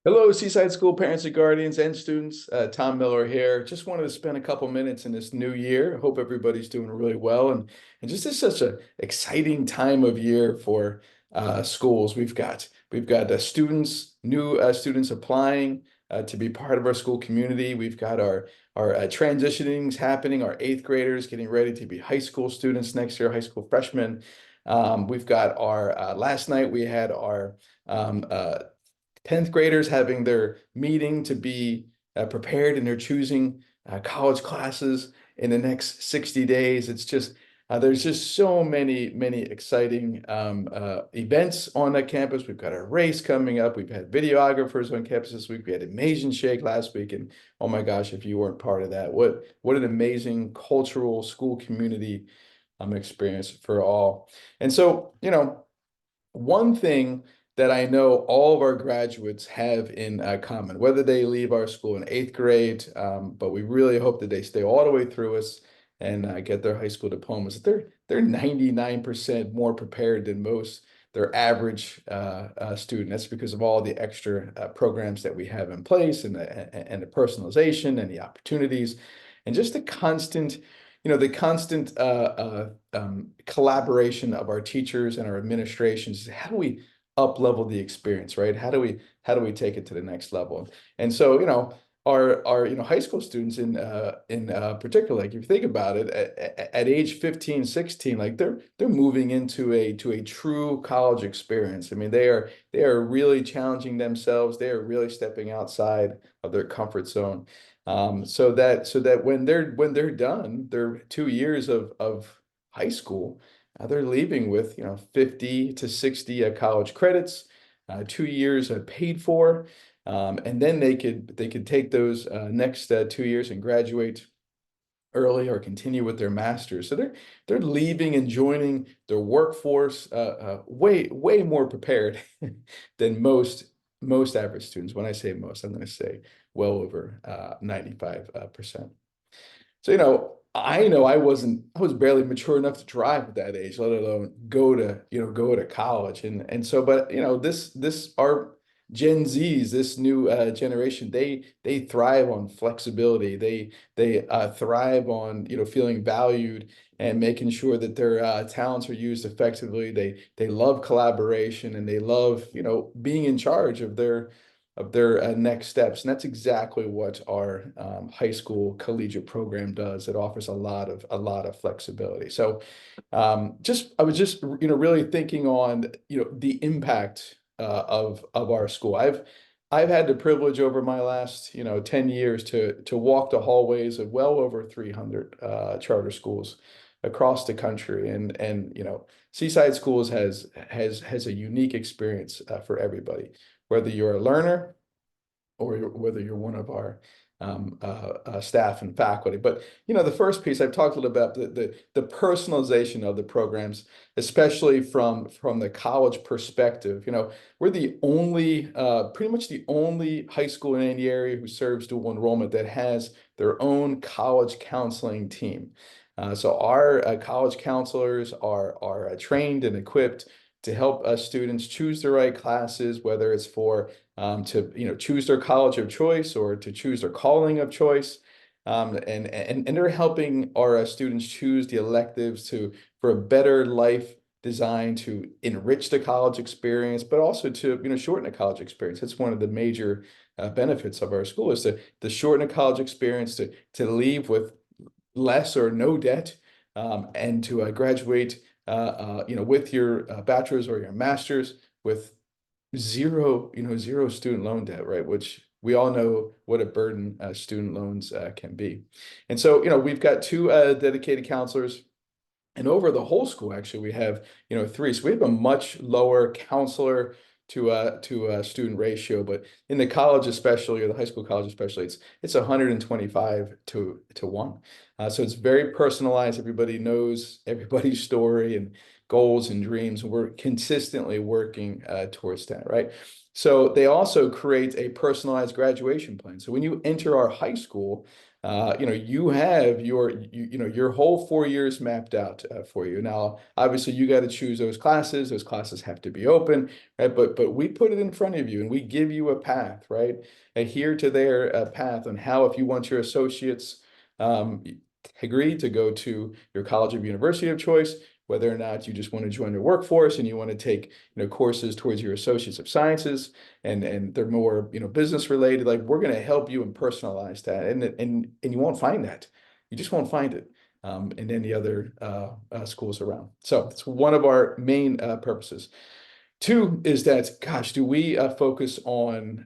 Hello, Seaside School parents and guardians and students. Tom Miller here. Just wanted to spend a couple minutes in this new year. Hope everybody's doing really well, and just is such an exciting time of year for schools. We've got students, new students applying to be part of our school community. We've got our transitionings happening. Our eighth graders getting ready to be high school students next year, high school freshmen. We've got our last night we had our 10th graders having their meeting to be prepared, and they're choosing college classes in the next 60 days. It's just, there's just so many exciting events on the campus. We've got a race coming up. We've had videographers on campus this week. We had Amazing Shake last week. And oh my gosh, if you weren't part of that, what an amazing cultural school community experience for all. And so, one thing that I know all of our graduates have in common, whether they leave our school in eighth grade, but we really hope that they stay all the way through us and get their high school diplomas. They're 99% more prepared than most their average student. That's because of all the extra programs that we have in place, and the personalization and the opportunities and just the constant collaboration of our teachers and our administrations. How do we up level the experience, right? How do we take it to the next level? And so, our high school students in particular, like if you think about it, at age 15, 16, like they're moving into a true college experience. I mean, they are really challenging themselves. They are really stepping outside of their comfort zone. So that when they're done, their 2 years of high school, they're leaving with 50 to 60 college credits, 2 years paid for, and then they could take those next 2 years and graduate early or continue with their masters. So they're leaving and joining their workforce way more prepared than most average students. When I say most, I'm going to say well over 95%. So, I know I was barely mature enough to drive at that age, let alone go to college. But this our Gen Zs, this new generation, they thrive on flexibility. They thrive on, feeling valued and making sure that their talents are used effectively. They love collaboration, and they love, being in charge of their next steps. And that's exactly what our high school collegiate program does. It offers a lot of flexibility. So I was just really thinking on the impact of our school. I've had the privilege over my last 10 years to walk the hallways of well over 300 charter schools across the country, and Seaside Schools has a unique experience for everybody, whether you're a learner or whether you're one of our staff and faculty. But the first piece I've talked a little about the personalization of the programs, especially from the college perspective. We're pretty much the only high school in any area who serves dual enrollment that has their own college counseling team. So our college counselors are trained and equipped to help students choose the right classes, whether it's to choose their college of choice or to choose their calling of choice. And they're helping our students choose the electives for a better life designed to enrich the college experience, but also to shorten the college experience. That's one of the major benefits of our school, is to shorten the college experience, to leave with less or no debt, and to graduate with your bachelor's or your master's with zero student loan debt, right? Which we all know what a burden student loans can be. And so, we've got two dedicated counselors. And over the whole school, actually, we have, three. So we have a much lower counselor to student ratio, but in the college especially, or the high school college especially, it's 125 to 1. So it's very personalized. Everybody knows everybody's story and goals and dreams, and we're consistently working towards that, right? So they also create a personalized graduation plan. So when you enter our high school, you have your whole 4 years mapped out for you. Now, obviously, you got to choose those classes. Those classes have to be open, right? But we put it in front of you and we give you a path, right? Adhere to their path on how, if you want your associates um, degree to go to your college or university of choice, whether or not you just want to join the workforce and you want to take, courses towards your associates of sciences and they're more, business related. Like, we're going to help you and personalize that, and you won't find that. You just won't find it in any other schools around. So it's one of our main purposes. Two is that, gosh, do we focus on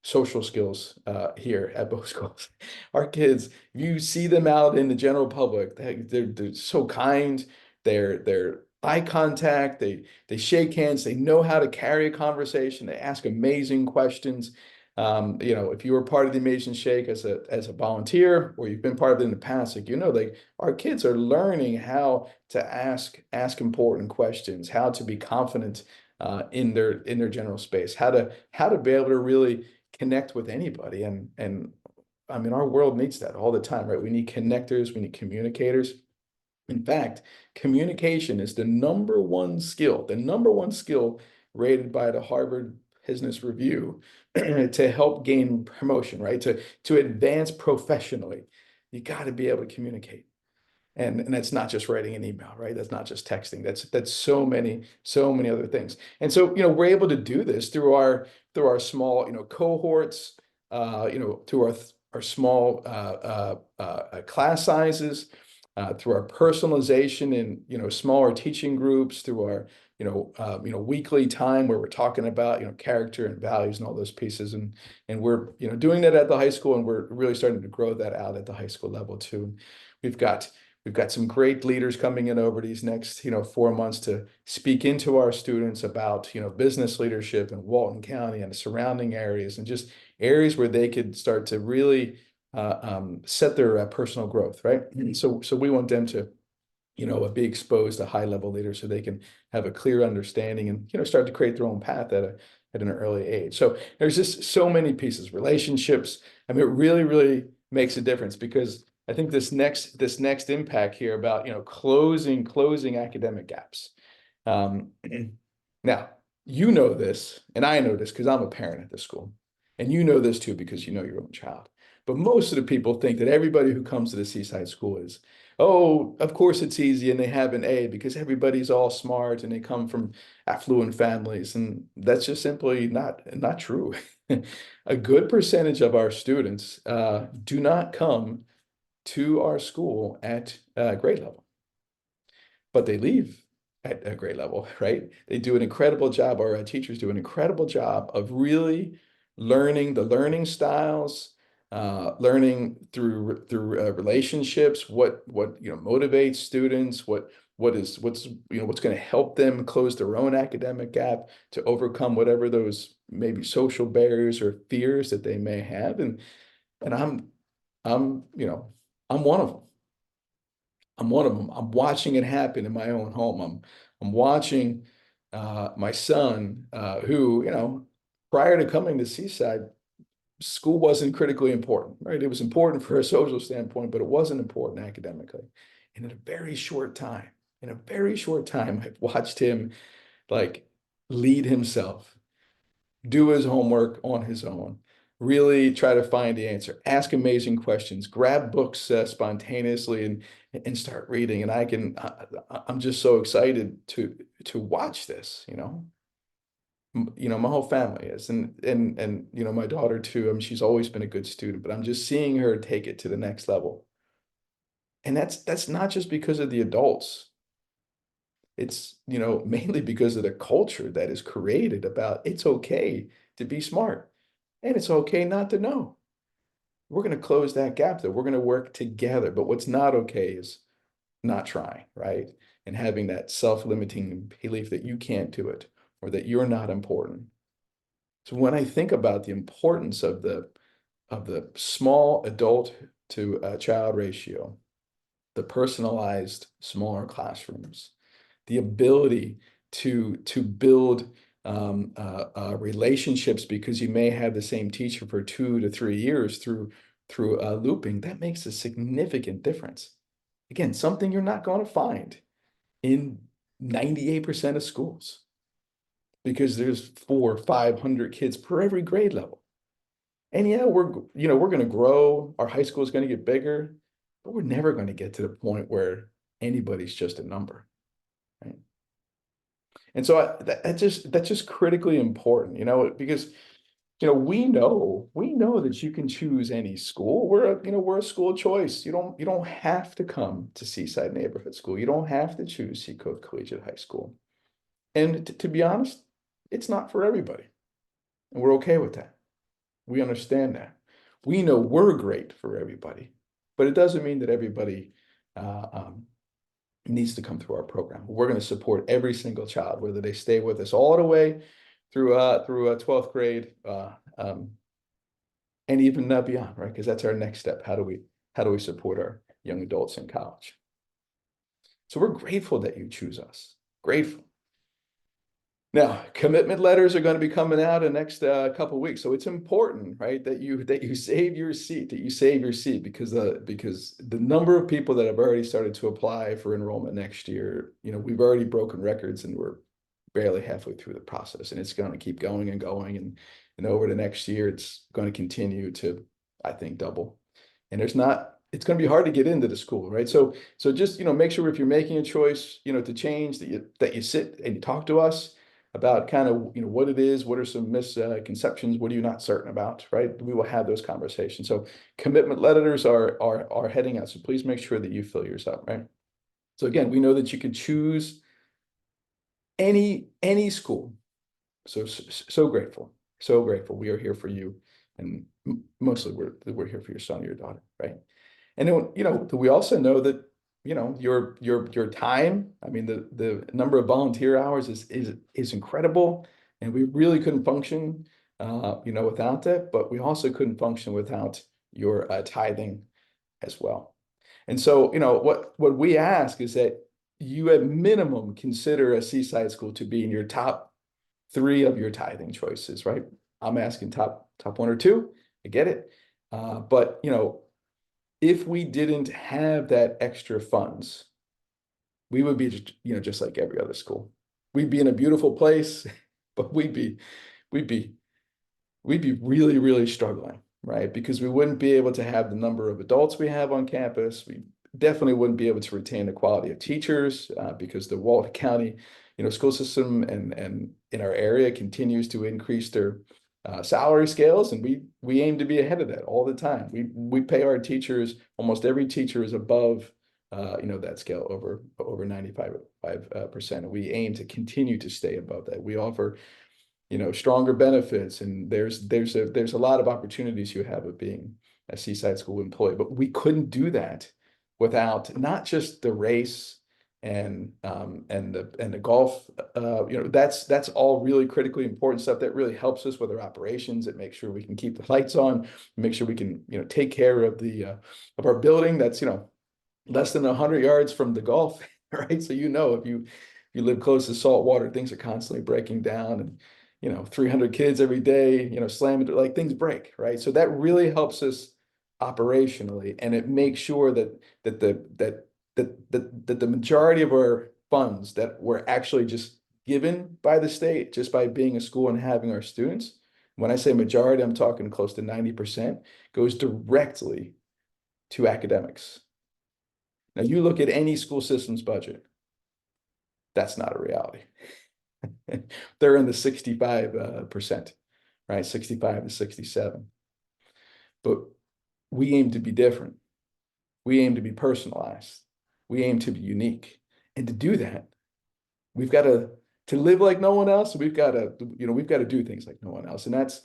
social skills here at both schools? Our kids, if you see them out in the general public, they're so kind. They're eye contact. They shake hands. They know how to carry a conversation. They ask amazing questions. If you were part of the Amazing Shake as a volunteer, or you've been part of it in the past, like our kids are learning how to ask important questions, how to be confident in their general space, how to be able to really connect with anybody. And I mean, our world needs that all the time, right? We need connectors, we need communicators. In fact, communication is the number one skill rated by the Harvard Business Review to help gain promotion, right? To advance professionally. You got to be able to communicate. And that's not just writing an email, right? That's not just texting. That's so many other things. And so, we're able to do this through our small, cohorts, through our small class sizes, through our personalization and smaller teaching groups, through our weekly time where we're talking about character and values and all those pieces, and we're doing that at the high school, and we're really starting to grow that out at the high school level too. We've got We've got some great leaders coming in over these next, 4 months to speak into our students about, business leadership in Walton County and the surrounding areas, and just areas where they could start to really set their personal growth, right? And so we want them to, be exposed to high level leaders so they can have a clear understanding and, start to create their own path at an early age. So there's just so many pieces, relationships. I mean, it really, really makes a difference, because I think this next impact here about, closing academic gaps. Um, now, this, and I know this because I'm a parent at this school, and you know this too because you know your own child. But most of the people think that everybody who comes to the Seaside School is, oh, of course it's easy and they have an A because everybody's all smart and they come from affluent families, and that's just simply not true. A good percentage of our students do not come to our school at grade level, but they leave at a grade level, right? They do an incredible job, or our teachers do an incredible job of really learning the learning styles, learning through relationships, what motivates students, what's going to help them close their own academic gap, to overcome whatever those maybe social barriers or fears that they may have. And I'm you know I'm one of them. I'm one of them. I'm watching it happen in my own home. I'm watching my son, who, prior to coming to Seaside, school wasn't critically important, right? It was important for a social standpoint, but it wasn't important academically. And in a very short time, I've watched him like lead himself, do his homework on his own, really try to find the answer, ask amazing questions, grab books spontaneously and start reading. And I'm just so excited to watch this, my whole family is, and my daughter too. I mean, she's always been a good student, but I'm just seeing her take it to the next level. And that's not just because of the adults. It's, mainly because of the culture that is created about it's okay to be smart and it's okay not to know. We're going to close that gap, though. We're going to work together. But what's not okay is not trying, right? And having that self-limiting belief that you can't do it or that you're not important. So when I think about the importance of the small adult to child ratio, the personalized smaller classrooms, the ability to build relationships, because you may have the same teacher for 2 to 3 years through through looping, that makes a significant difference. Again, something you're not going to find in 98% of schools because there's 400 or 500 kids per every grade level. And yeah, we're going to grow. Our high school is going to get bigger, but we're never going to get to the point where anybody's just a number, right? And so that's just critically important, because we know that you can choose any school. We're a school choice. You don't have to come to Seaside Neighborhood School. You don't have to choose Seacoast Collegiate High School. And to be honest, it's not for everybody. And we're okay with that. We understand that. We know we're great for everybody, but it doesn't mean that everybody uh, um, needs to come through our program. We're going to support every single child, whether they stay with us all the way through 12th grade, and even beyond, right? Because that's our next step. How do we support our young adults in college? So we're grateful that you choose us. Grateful. Now, commitment letters are going to be coming out in the next couple of weeks, so it's important, right, that you save your seat, because the number of people that have already started to apply for enrollment next year, we've already broken records, and we're barely halfway through the process, and it's going to keep going and going, and over the next year, it's going to continue to, I think, double. And it's going to be hard to get into the school, right? So just make sure if you're making a choice, to change, that you sit and you talk to us about kind of what it is, what are some misconceptions, what are you not certain about, right? We will have those conversations. So commitment letters are heading out. So please make sure that you fill yours out, right? So again, we know that you can choose any school. So grateful, so grateful. We are here for you, and mostly we're here for your son or your daughter, right? And then, we also know that, your time, I mean, the number of volunteer hours is incredible. And we really couldn't function, without that, but we also couldn't function without your tithing as well. And so, what we ask is that you at minimum consider a Seaside school to be in your top three of your tithing choices, right? I'm asking top one or two. I get it. But if we didn't have that extra funds, we would be just like every other school. We'd be in a beautiful place, but we'd be really, really struggling, right? Because we wouldn't be able to have the number of adults we have on campus. We definitely wouldn't be able to retain the quality of teachers, because the Walton County, school system and in our area continues to increase their salary scales, and we aim to be ahead of that all the time. We pay our teachers, almost every teacher is above that scale over 95%. And we aim to continue to stay above that. We offer stronger benefits, and there's a lot of opportunities you have of being a Seaside School employee. But we couldn't do that without not just the race and the golf. That's all really critically important stuff that really helps us with our operations. It makes sure we can keep the lights on, make sure we can take care of of our building that's less than 100 yards from the golf, right? So if you live close to salt water, things are constantly breaking down, and 300 kids every day, slamming, like, things break, right? So that really helps us operationally, and it makes sure that the majority of our funds that were actually just given by the state, just by being a school and having our students, when I say majority, I'm talking close to 90%, goes directly to academics. Now, you look at any school system's budget, that's not a reality. They're in the 65%, right? 65 to 67. But we aim to be different. We aim to be personalized. We aim to be unique. And to do that, we've got to live like no one else. We've got to do things like no one else. And that's,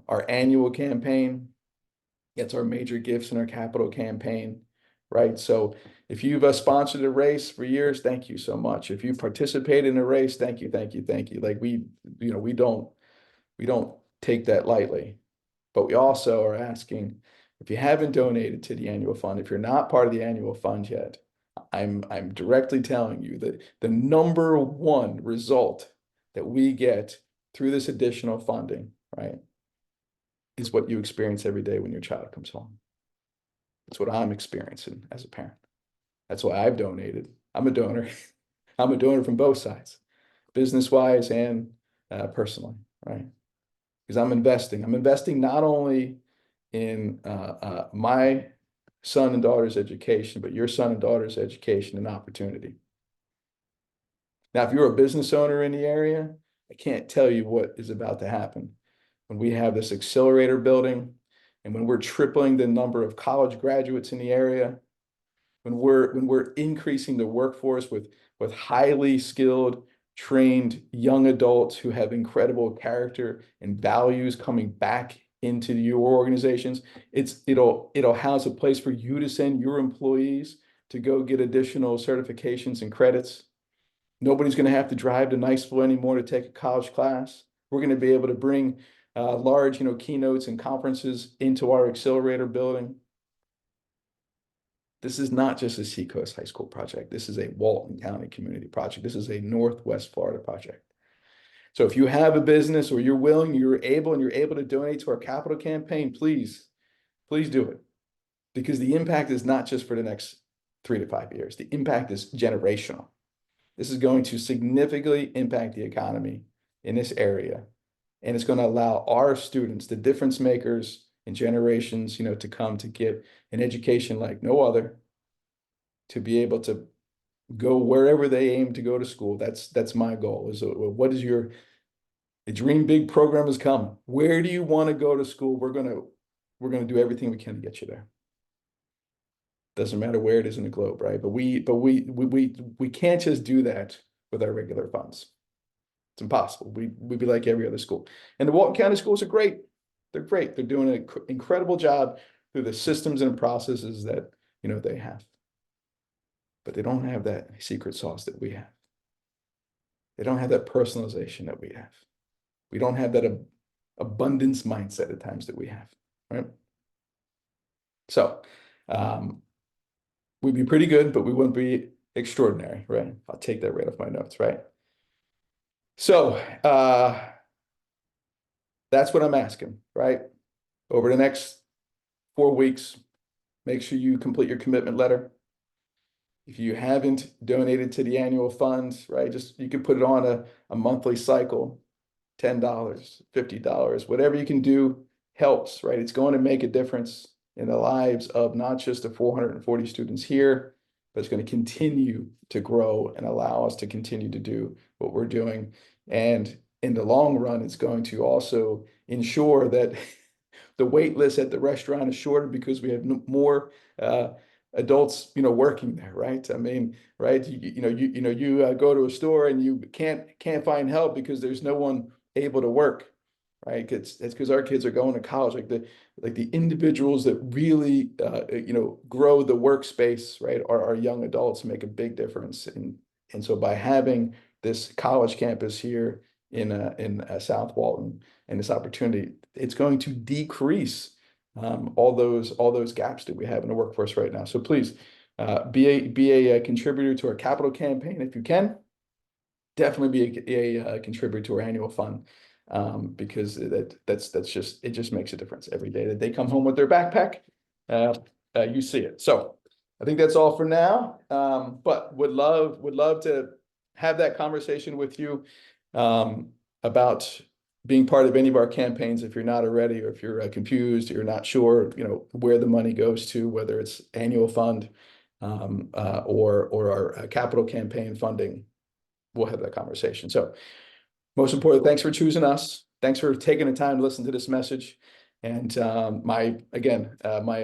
our annual campaign. That's our major gifts in our capital campaign, right? So if you've sponsored a race for years, thank you so much. If you participate in a race, thank you, thank you, thank you. Like, we don't take that lightly. But we also are asking, if you haven't donated to the annual fund, if you're not part of the annual fund yet, I'm directly telling you that the number one result that we get through this additional funding, right, is what you experience every day when your child comes home. That's what I'm experiencing as a parent. That's why I've donated. I'm a donor. I'm a donor from both sides, business-wise and personally, right? Because I'm investing. I'm investing not only in my son and daughter's education, but your son and daughter's education and opportunity. Now, if you're a business owner in the area, I can't tell you what is about to happen when we have this accelerator building and when we're tripling the number of college graduates in the area, when we're increasing the workforce with highly skilled, trained young adults who have incredible character and values coming back into your organizations, it'll house a place for you to send your employees to go get additional certifications and credits. Nobody's going to have to drive to Niceville anymore to take a college class. We're going to be able to bring large, keynotes and conferences into our accelerator building. This is not just a Seacoast High School project. This is a Walton County community project. This is a Northwest Florida project. So if you have a business or you're willing, you're able to donate to our capital campaign, please do it. Because the impact is not just for the next 3 to 5 years. The impact is generational. This is going to significantly impact the economy in this area. And it's going to allow our students, the difference makers in generations, to come to get an education like no other, to be able to go wherever they aim to go to school. That's my goal. Is what is your Dream Big program is coming. Where do you want to go to school? We're gonna do everything we can to get you there. Doesn't matter where it is in the globe, right? But we can't just do that with our regular funds. It's impossible. We'd be like every other school. And the Walton County schools are great. They're great. They're doing an incredible job through the systems and processes that they have. But they don't have that secret sauce that we have. They don't have that personalization that we have. We don't have that abundance mindset at times that we have, right? So we'd be pretty good, but we wouldn't be extraordinary, right? I'll take that right off my notes, right? So that's what I'm asking, right? Over the next 4 weeks, make sure you complete your commitment letter. If you haven't donated to the annual fund, right, you can put it on a monthly cycle, $10, $50, whatever you can do helps, right? It's going to make a difference in the lives of not just the 440 students here, but it's going to continue to grow and allow us to continue to do what we're doing. And in the long run, it's going to also ensure that the wait list at the restaurant is shorter because we have more adults, working there, right? I mean, right? You go to a store and you can't find help because there's no one able to work, right? It's because our kids are going to college, like the individuals that really grow the workspace, right? Our young adults make a big difference, and so by having this college campus here in South Walton and this opportunity, it's going to decrease all those gaps that we have in the workforce right now. So please be a contributor to our capital campaign if you can. Definitely be a contributor to our annual fund because it just makes a difference every day that they come home with their backpack. You see it. So I think that's all for now. But would love to have that conversation with you about being part of any of our campaigns if you're not already, or if you're confused, or you're not sure, where the money goes to, whether it's annual fund or our capital campaign funding. We'll have that conversation. So most important, thanks for choosing us. Thanks for taking the time to listen to this message. And my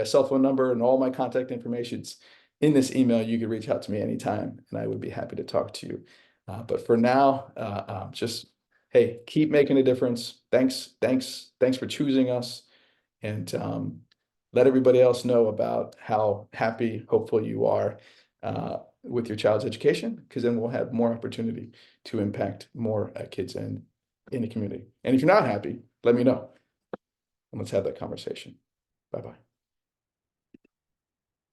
cell phone number and all my contact information's in this email. You can reach out to me anytime, and I would be happy to talk to you. But for now, just, hey, keep making a difference. Thanks for choosing us, and let everybody else know about how happy, hopeful you are with your child's education, because then we'll have more opportunity to impact more kids in the community. And if you're not happy, let me know, and let's have that conversation. Bye-bye.